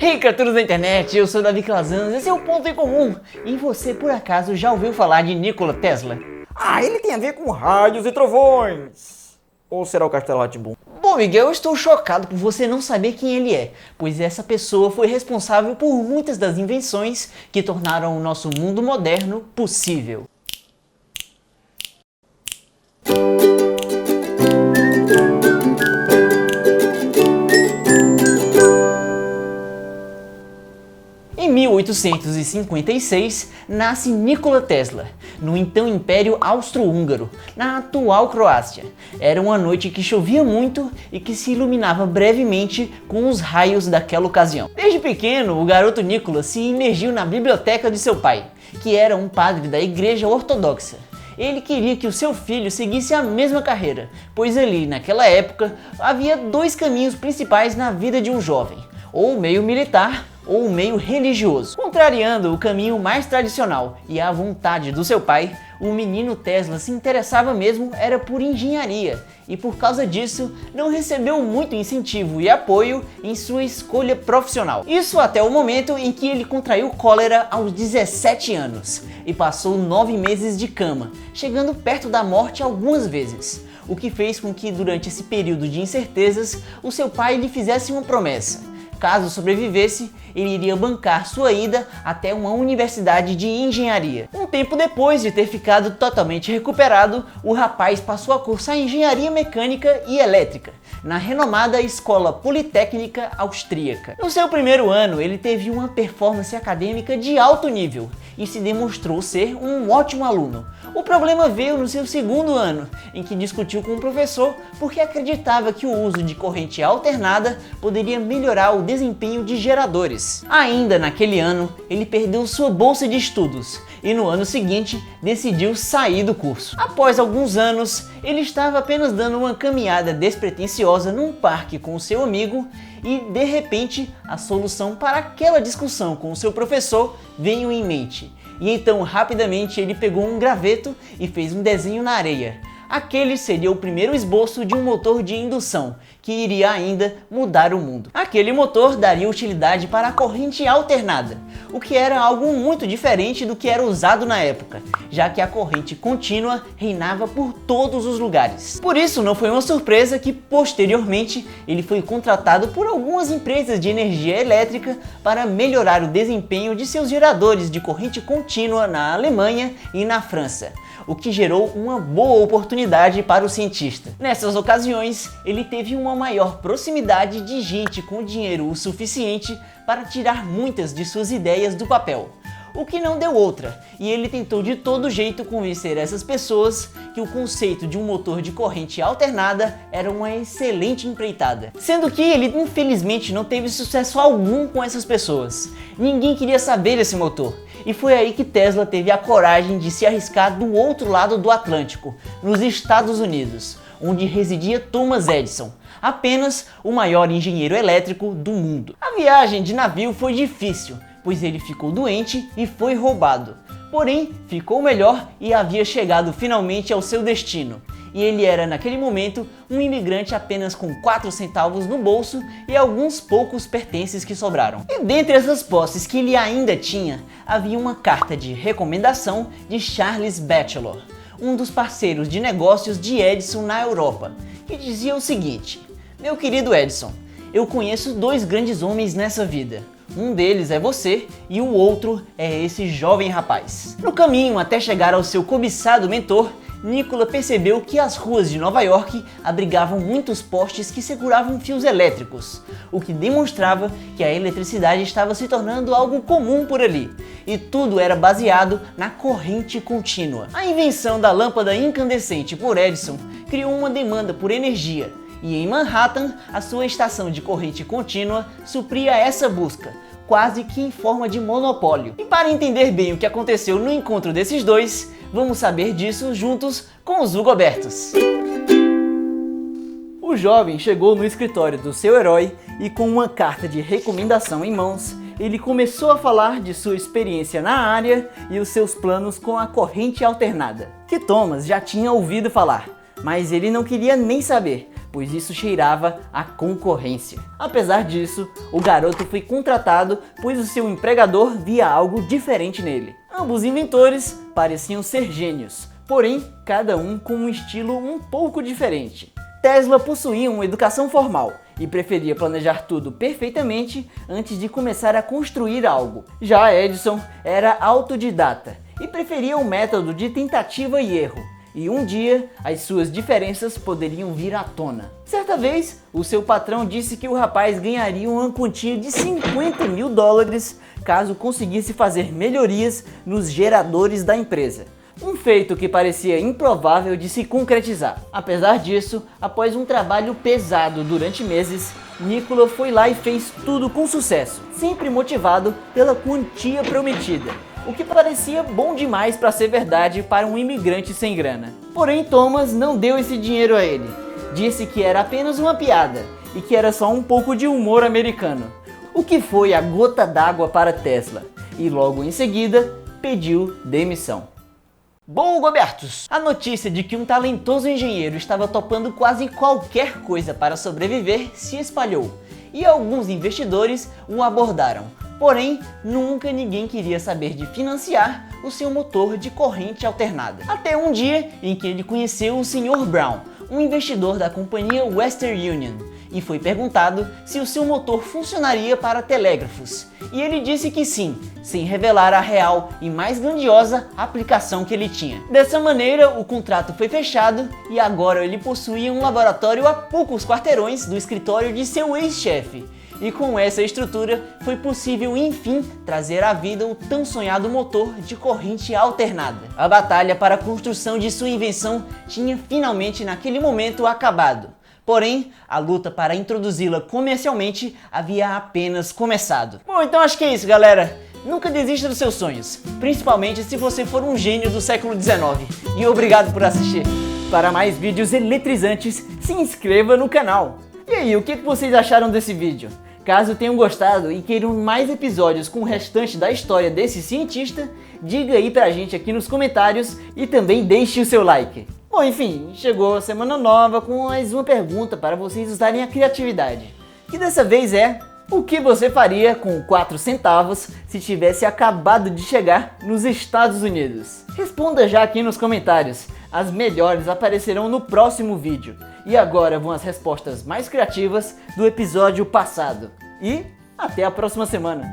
Hey, criaturas da internet, eu sou Davi Calazans, esse é o Ponto em Comum. E você, por acaso, já ouviu falar de Nikola Tesla? Ele tem a ver com raios e trovões. Ou será o Castelo Rá-Tim-Bum? Bom, Miguel, eu estou chocado por você não saber quem ele é, pois essa pessoa foi responsável por muitas das invenções que tornaram o nosso mundo moderno possível. Em 1856, nasce Nikola Tesla, no então Império Austro-Húngaro, na atual Croácia. Era uma noite que chovia muito e que se iluminava brevemente com os raios daquela ocasião. Desde pequeno, o garoto Nikola se imergiu na biblioteca de seu pai, que era um padre da Igreja Ortodoxa. Ele queria que o seu filho seguisse a mesma carreira, pois ali, naquela época, havia dois caminhos principais na vida de um jovem, ou o meio militar ou o meio religioso. Contrariando o caminho mais tradicional e a vontade do seu pai, o menino Tesla se interessava mesmo era por engenharia e por causa disso não recebeu muito incentivo e apoio em sua escolha profissional. Isso até o momento em que ele contraiu cólera aos 17 anos e passou 9 meses de cama, chegando perto da morte algumas vezes. O que fez com que durante esse período de incertezas o seu pai lhe fizesse uma promessa. Caso sobrevivesse, ele iria bancar sua ida até uma universidade de engenharia. Um tempo depois de ter ficado totalmente recuperado, o rapaz passou a cursar engenharia mecânica e elétrica, na renomada Escola Politécnica Austríaca. No seu primeiro ano, ele teve uma performance acadêmica de alto nível e se demonstrou ser um ótimo aluno. O problema veio no seu segundo ano, em que discutiu com o professor porque acreditava que o uso de corrente alternada poderia melhorar o desempenho de geradores. Ainda naquele ano, ele perdeu sua bolsa de estudos e no ano seguinte decidiu sair do curso. Após alguns anos, ele estava apenas dando uma caminhada despretensiosa num parque com o seu amigo e, de repente, a solução para aquela discussão com o seu professor veio em mente. E então, rapidamente, ele pegou um graveto e fez um desenho na areia. Aquele seria o primeiro esboço de um motor de indução, que iria ainda mudar o mundo. Aquele motor daria utilidade para a corrente alternada, o que era algo muito diferente do que era usado na época, já que a corrente contínua reinava por todos os lugares. Por isso, não foi uma surpresa que, posteriormente, ele foi contratado por algumas empresas de energia elétrica para melhorar o desempenho de seus geradores de corrente contínua na Alemanha e na França, o que gerou uma boa oportunidade para o cientista. Nessas ocasiões, ele teve uma maior proximidade de gente com dinheiro o suficiente para tirar muitas de suas ideias do papel, o que não deu outra, e ele tentou de todo jeito convencer essas pessoas que o conceito de um motor de corrente alternada era uma excelente empreitada. Sendo que ele infelizmente não teve sucesso algum com essas pessoas. Ninguém queria saber desse motor. E foi aí que Tesla teve a coragem de se arriscar do outro lado do Atlântico, nos Estados Unidos, onde residia Thomas Edison, apenas o maior engenheiro elétrico do mundo. A viagem de navio foi difícil, pois ele ficou doente e foi roubado. Porém, ficou melhor e havia chegado finalmente ao seu destino. E ele era, naquele momento, um imigrante apenas com 4 centavos no bolso e alguns poucos pertences que sobraram. E dentre essas posses que ele ainda tinha, havia uma carta de recomendação de Charles Batchelor, um dos parceiros de negócios de Edison na Europa, que dizia o seguinte: "Meu querido Edison, eu conheço 2 grandes homens nessa vida. Um deles é você e o outro é esse jovem rapaz." No caminho até chegar ao seu cobiçado mentor, Nikola percebeu que as ruas de Nova York abrigavam muitos postes que seguravam fios elétricos, o que demonstrava que a eletricidade estava se tornando algo comum por ali, e tudo era baseado na corrente contínua. A invenção da lâmpada incandescente por Edison criou uma demanda por energia, e em Manhattan, a sua estação de corrente contínua supria essa busca, quase que em forma de monopólio. E para entender bem o que aconteceu no encontro desses dois, vamos saber disso juntos com os Hugobertos. O jovem chegou no escritório do seu herói e, com uma carta de recomendação em mãos, ele começou a falar de sua experiência na área e os seus planos com a corrente alternada, que Thomas já tinha ouvido falar, mas ele não queria nem saber, pois isso cheirava a concorrência. Apesar disso, o garoto foi contratado, pois o seu empregador via algo diferente nele. Ambos inventores pareciam ser gênios, porém cada um com um estilo um pouco diferente. Tesla possuía uma educação formal e preferia planejar tudo perfeitamente antes de começar a construir algo. Já Edison era autodidata e preferia o método de tentativa e erro, e um dia as suas diferenças poderiam vir à tona. Certa vez, o seu patrão disse que o rapaz ganharia uma quantia de $50 mil caso conseguisse fazer melhorias nos geradores da empresa. Um feito que parecia improvável de se concretizar. Apesar disso, após um trabalho pesado durante meses, Nikola foi lá e fez tudo com sucesso, sempre motivado pela quantia prometida, o que parecia bom demais para ser verdade para um imigrante sem grana. Porém, Thomas não deu esse dinheiro a ele. Disse que era apenas uma piada e que era só um pouco de humor americano, o que foi a gota d'água para Tesla, e logo em seguida pediu demissão. Bom, Gobertos, a notícia de que um talentoso engenheiro estava topando quase qualquer coisa para sobreviver se espalhou, e alguns investidores o abordaram. Porém, nunca ninguém queria saber de financiar o seu motor de corrente alternada. Até um dia em que ele conheceu o Sr. Brown, um investidor da companhia Western Union, e foi perguntado se o seu motor funcionaria para telégrafos. E ele disse que sim, sem revelar a real e mais grandiosa aplicação que ele tinha. Dessa maneira, o contrato foi fechado e agora ele possuía um laboratório a poucos quarteirões do escritório de seu ex-chefe. E com essa estrutura, foi possível enfim trazer à vida o tão sonhado motor de corrente alternada. A batalha para a construção de sua invenção tinha finalmente naquele momento acabado. Porém, a luta para introduzi-la comercialmente havia apenas começado. Bom, então acho que é isso, galera. Nunca desista dos seus sonhos, principalmente se você for um gênio do século XIX. E obrigado por assistir. Para mais vídeos eletrizantes, se inscreva no canal. E aí, o que vocês acharam desse vídeo? Caso tenham gostado e queiram mais episódios com o restante da história desse cientista, diga aí pra gente aqui nos comentários e também deixe o seu like. Bom, enfim, chegou a semana nova com mais uma pergunta para vocês usarem a criatividade. Que dessa vez é: o que você faria com 4 centavos se tivesse acabado de chegar nos Estados Unidos? Responda já aqui nos comentários. As melhores aparecerão no próximo vídeo. E agora vão as respostas mais criativas do episódio passado. E até a próxima semana.